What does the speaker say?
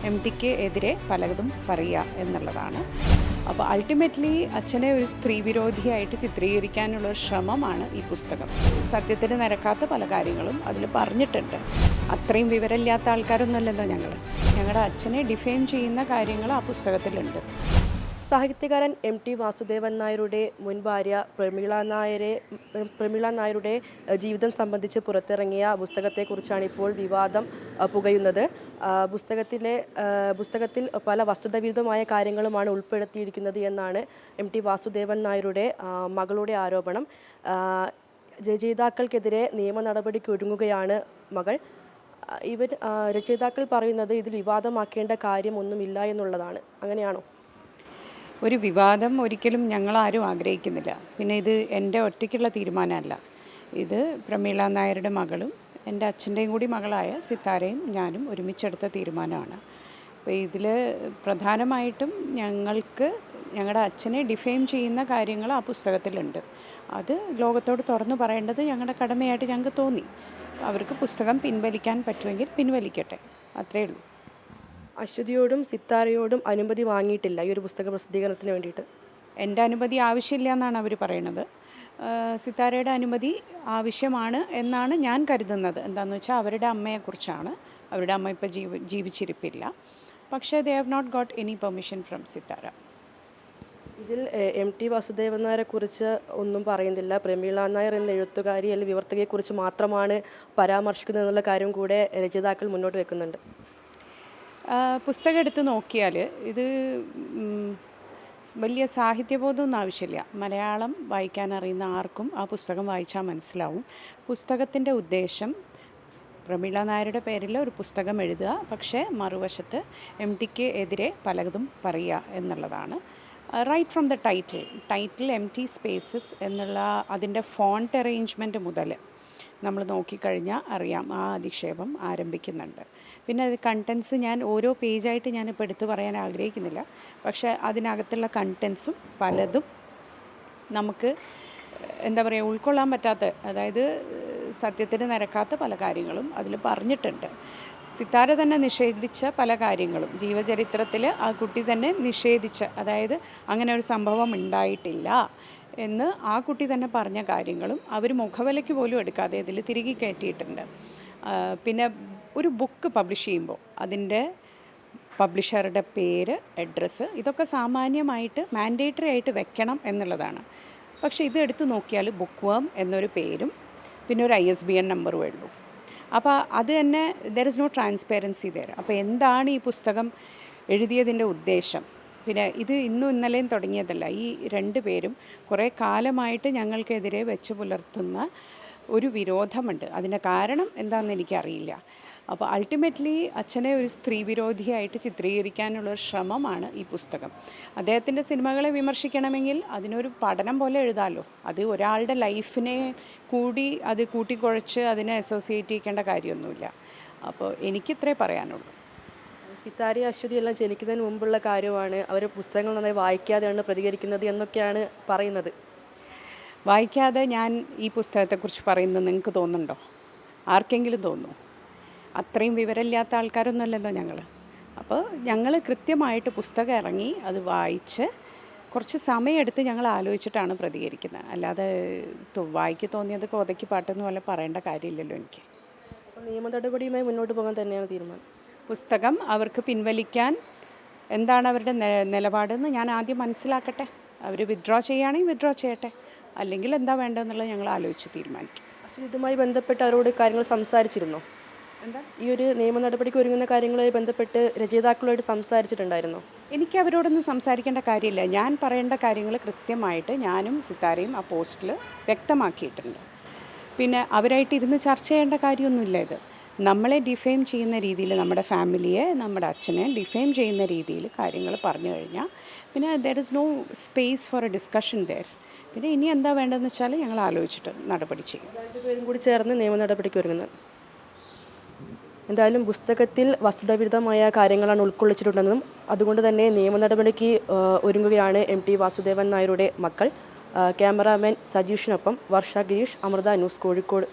M tick എതിരെ പലതും പറയുക എന്നുള്ളതാണ്. അപ്പോൾ അൾട്ടിമേറ്റ്ലി അച്ഛനെ ഒരു സ്ത്രീ വിരോധിയായിട്ട് ചിത്രീകരിക്കാനുള്ള ഒരു ശ്രമമാണ് ഈ പുസ്തകം. സത്യത്തിന് നിരക്കാത്ത പല കാര്യങ്ങളും അതിൽ പറഞ്ഞിട്ടുണ്ട്. അത്രയും വിവരമില്ലാത്ത ആൾക്കാരൊന്നുമല്ലല്ലോ ഞങ്ങളുടെ അച്ഛനെ ഡിഫെയിം ചെയ്യുന്ന കാര്യങ്ങൾ ആ പുസ്തകത്തിലുണ്ട്. സാഹിത്യകാരൻ MT വാസുദേവൻ നായരുടെ മുൻ ഭാര്യ പ്രമീള നായരുടെ ജീവിതം സംബന്ധിച്ച് പുറത്തിറങ്ങിയ പുസ്തകത്തെക്കുറിച്ചാണ് ഇപ്പോൾ വിവാദം പുകയുന്നത്. പുസ്തകത്തിൽ പല വസ്തുതാവിരുദ്ധമായ കാര്യങ്ങളുമാണ് ഉൾപ്പെടുത്തിയിരിക്കുന്നത് എന്നാണ് MT വാസുദേവൻ നായരുടെ മകളുടെ ആരോപണം. രചയിതാക്കൾക്കെതിരെ നിയമ നടപടിക്ക് ഒരുങ്ങുകയാണ് മകൾ. രചയിതാക്കൾ പറയുന്നത് ഇതിൽ വിവാദമാക്കേണ്ട കാര്യമൊന്നുമില്ല എന്നുള്ളതാണ്. അങ്ങനെയാണോ? ഒരു വിവാദം ഒരിക്കലും ഞങ്ങളാരും ആഗ്രഹിക്കുന്നില്ല. പിന്നെ ഇത് എൻ്റെ ഒറ്റയ്ക്കുള്ള തീരുമാനമല്ല. ഇത് പ്രമീള നായരുടെ മകളും എൻ്റെ അച്ഛൻ്റെയും കൂടി മകളായ സിത്താരയും ഞാനും ഒരുമിച്ചെടുത്ത തീരുമാനമാണ്. അപ്പോൾ ഇതിൽ പ്രധാനമായിട്ടും ഞങ്ങളുടെ അച്ഛനെ ഡിഫെയിം ചെയ്യുന്ന കാര്യങ്ങൾ ആ പുസ്തകത്തിലുണ്ട്. അത് ലോകത്തോട് തുറന്നു പറയേണ്ടത് ഞങ്ങളുടെ കടമയായിട്ട് ഞങ്ങൾക്ക് തോന്നി. അവർക്ക് പുസ്തകം പിൻവലിക്കാൻ പറ്റുമെങ്കിൽ പിൻവലിക്കട്ടെ, അത്രയേ ഉള്ളൂ. അശ്വതിയോടും സിത്താരയോടും അനുമതി വാങ്ങിയിട്ടില്ല ഈ ഒരു പുസ്തക പ്രസിദ്ധീകരണത്തിന് വേണ്ടിയിട്ട്? എൻ്റെ അനുമതി ആവശ്യമില്ല എന്നാണ് അവർ പറയുന്നത്. സിത്താരയുടെ അനുമതി ആവശ്യമാണ് എന്നാണ് ഞാൻ കരുതുന്നത്. എന്താണെന്ന് വെച്ചാൽ അവരുടെ അമ്മയെക്കുറിച്ചാണ്. അവരുടെ അമ്മ ഇപ്പോൾ ജീവിച്ചിരിപ്പില്ല. പക്ഷേ they have not got any permission from Sithara. ഇതിൽ MT വാസുദേവൻ നായരെ കുറിച്ച് ഒന്നും പറയുന്നില്ല. പ്രമീള നായർ എന്ന എഴുത്തുകാരി അല്ലെങ്കിൽ വിവർത്തകയെക്കുറിച്ച് മാത്രമാണ് പരാമർശിക്കുന്നത് എന്നുള്ള കാര്യം കൂടെ രചയിതാക്കൾ മുന്നോട്ട് വെക്കുന്നുണ്ട്. പുസ്തകം എടുത്ത് നോക്കിയാൽ ഇത് വലിയ സാഹിത്യബോധമൊന്നും ആവശ്യമില്ല. മലയാളം വായിക്കാൻ അറിയുന്ന ആർക്കും ആ പുസ്തകം വായിച്ചാൽ മനസ്സിലാവും. പുസ്തകത്തിൻ്റെ ഉദ്ദേശം പ്രമീള നായരുടെ പേരിൽ ഒരു പുസ്തകം എഴുതുക, പക്ഷേ മറുവശത്ത് MTക്ക് എതിരെ പലതും പറയുക എന്നുള്ളതാണ്. Right from the title MT spaces എന്നുള്ള അതിൻ്റെ ഫോണ്ട് അറേഞ്ച്മെൻറ്റ് മുതൽ നമ്മൾ നോക്കിക്കഴിഞ്ഞാൽ അറിയാം ആ അധിക്ഷേപം ആരംഭിക്കുന്നുണ്ട്. പിന്നെ അത് കണ്ടൻസ് ഞാൻ ഓരോ പേജായിട്ട് ഞാനിപ്പോൾ എടുത്തു പറയാൻ ആഗ്രഹിക്കുന്നില്ല. പക്ഷേ അതിനകത്തുള്ള കണ്ടൻസും പലതും നമുക്ക് എന്താ പറയുക ഉൾക്കൊള്ളാൻ പറ്റാത്ത, അതായത് സത്യത്തിന് നിരക്കാത്ത പല കാര്യങ്ങളും അതിൽ പറഞ്ഞിട്ടുണ്ട്. സിത്താര തന്നെ നിഷേധിച്ച പല കാര്യങ്ങളും, ജീവചരിത്രത്തിൽ ആ കുട്ടി തന്നെ നിഷേധിച്ച, അതായത് അങ്ങനെ ഒരു സംഭവം ഉണ്ടായിട്ടില്ല എന്ന് ആ കുട്ടി തന്നെ പറഞ്ഞ കാര്യങ്ങളും അവർ മുഖവിലയ്ക്ക് പോലും എടുക്കാതെ ഇതിൽ തിരികെ കയറ്റിയിട്ടുണ്ട്. പിന്നെ ഒരു ബുക്ക് പബ്ലിഷ് ചെയ്യുമ്പോൾ അതിൻ്റെ പബ്ലിഷറുടെ പേര്, അഡ്രസ്സ്, ഇതൊക്കെ സാമാന്യമായിട്ട് മാൻഡേറ്ററി ആയിട്ട് വെക്കണം എന്നുള്ളതാണ്. പക്ഷേ ഇത് എടുത്ത് നോക്കിയാൽ ബുക്ക് വേം എന്നൊരു പേരും പിന്നെ ഒരു ISBN നമ്പറും ഉള്ളൂ. അപ്പോൾ അത് തന്നെ there is no transparency there. അപ്പോൾ എന്താണ് ഈ പുസ്തകം എഴുതിയതിൻ്റെ ഉദ്ദേശം? പിന്നെ ഇത് ഇന്നും ഇന്നലെയും തുടങ്ങിയതല്ല. ഈ രണ്ട് പേരും കുറേ കാലമായിട്ട് ഞങ്ങൾക്കെതിരെ വെച്ച് പുലർത്തുന്ന ഒരു വിരോധമുണ്ട്. അതിൻ്റെ കാരണം എന്താണെന്ന് എനിക്കറിയില്ല. അപ്പോൾ അൾട്ടിമേറ്റ്ലി അച്ഛനെ ഒരു സ്ത്രീ വിരോധിയായിട്ട് ചിത്രീകരിക്കാനുള്ള ഒരു ശ്രമമാണ് ഈ പുസ്തകം. അദ്ദേഹത്തിൻ്റെ സിനിമകളെ വിമർശിക്കണമെങ്കിൽ അതിനൊരു പഠനം പോലെ എഴുതാമല്ലോ. അത് ഒരാളുടെ ലൈഫിനെ കൂടി അത് കൂട്ടിക്കുഴച്ച് അതിനെ അസോസിയേറ്റ് ചെയ്യേണ്ട കാര്യമൊന്നുമില്ല. അപ്പോൾ എനിക്കിത്രേ പറയാനുള്ളൂ. സിത്താരി, അശ്വതി എല്ലാം ജനിക്കുന്നതിന് മുമ്പുള്ള കാര്യമാണ്. അവർ പുസ്തകങ്ങൾ നന്നായി വായിക്കാതെയാണ് പ്രതികരിക്കുന്നത് എന്നൊക്കെയാണ് പറയുന്നത്. വായിക്കാതെ ഞാൻ ഈ പുസ്തകത്തെക്കുറിച്ച് പറയുന്നത് നിങ്ങൾക്ക് തോന്നുന്നുണ്ടോ? ആർക്കെങ്കിലും തോന്നുന്നു? അത്രയും വിവരമില്ലാത്ത ആൾക്കാരൊന്നുമല്ലല്ലോ അപ്പോൾ ഞങ്ങൾ കൃത്യമായിട്ട് പുസ്തകം ഇറങ്ങി അത് വായിച്ച് കുറച്ച് സമയമെടുത്ത് ഞങ്ങൾ ആലോചിച്ചിട്ടാണ് പ്രതികരിക്കുന്നത്. അല്ലാതെ വായിക്ക് തോന്നിയത് കോതയ്ക്ക് പാട്ടെന്ന് പോലെ പറയേണ്ട കാര്യമില്ലല്ലോ എനിക്ക്. അപ്പോൾ നിയമ നടപടിയുമായി മുന്നോട്ട് പോകാൻ തന്നെയാണ് തീരുമാനം. പുസ്തകം അവർക്ക് പിൻവലിക്കാൻ എന്താണ് അവരുടെ നിലപാടെന്ന് ഞാൻ ആദ്യം മനസ്സിലാക്കട്ടെ. അവർ വിത്ഡ്രോ ചെയ്യുകയാണെങ്കിൽ വിത്ഡ്രോ ചെയ്യട്ടെ, അല്ലെങ്കിൽ എന്താ വേണ്ടതെന്നുള്ളത് ഞങ്ങൾ ആലോചിച്ച് തീരുമാനിക്കും. പക്ഷേ ഇതുമായി ബന്ധപ്പെട്ട് അവരോട് കാര്യങ്ങൾ സംസാരിച്ചിരുന്നോ? എന്താ ഈ ഒരു നിയമ നടപടിക്ക് ഒരുങ്ങുന്ന കാര്യങ്ങളുമായി ബന്ധപ്പെട്ട് രചയിതാക്കളുമായിട്ട് സംസാരിച്ചിട്ടുണ്ടായിരുന്നോ? എനിക്ക് അവരോടൊന്നും സംസാരിക്കേണ്ട കാര്യമില്ല. ഞാൻ പറയേണ്ട കാര്യങ്ങൾ കൃത്യമായിട്ട് ഞാനും സിത്താരയും ആ പോസ്റ്റിൽ വ്യക്തമാക്കിയിട്ടുണ്ട്. പിന്നെ അവരായിട്ട് ഇരുന്ന് ചർച്ച ചെയ്യേണ്ട കാര്യമൊന്നുമില്ല. ഇത് നമ്മളെ ഡിഫെയിം ചെയ്യുന്ന രീതിയിൽ, നമ്മുടെ ഫാമിലിയെ, നമ്മുടെ അച്ഛനെ ഡിഫെയിം ചെയ്യുന്ന രീതിയിൽ കാര്യങ്ങൾ പറഞ്ഞു കഴിഞ്ഞാൽ പിന്നെ there is no space for a discussion there. പിന്നെ ഇനി എന്താ വേണ്ടതെന്ന് വെച്ചാൽ ഞങ്ങൾ ആലോചിച്ചിട്ട് നടപടി ചെയ്യും. രണ്ടുപേരും കൂടി ചേർന്ന് നിയമ നടപടിക്ക് ഒരുങ്ങുന്നത്. എന്തായാലും പുസ്തകത്തിൽ വസ്തുതാവിരുദ്ധമായ കാര്യങ്ങളാണ് ഉൾക്കൊള്ളിച്ചിട്ടുണ്ടെന്നും അതുകൊണ്ട് തന്നെ നിയമ നടപടിക്ക് ഒരുങ്ങുകയാണ് MT വാസുദേവൻ നായരുടെ മക്കൾ. ക്യാമറാമാൻ സജീഷിനൊപ്പം വർഷ ഗിരീഷ്, അമൃത ന്യൂസ്, കോഴിക്കോട്.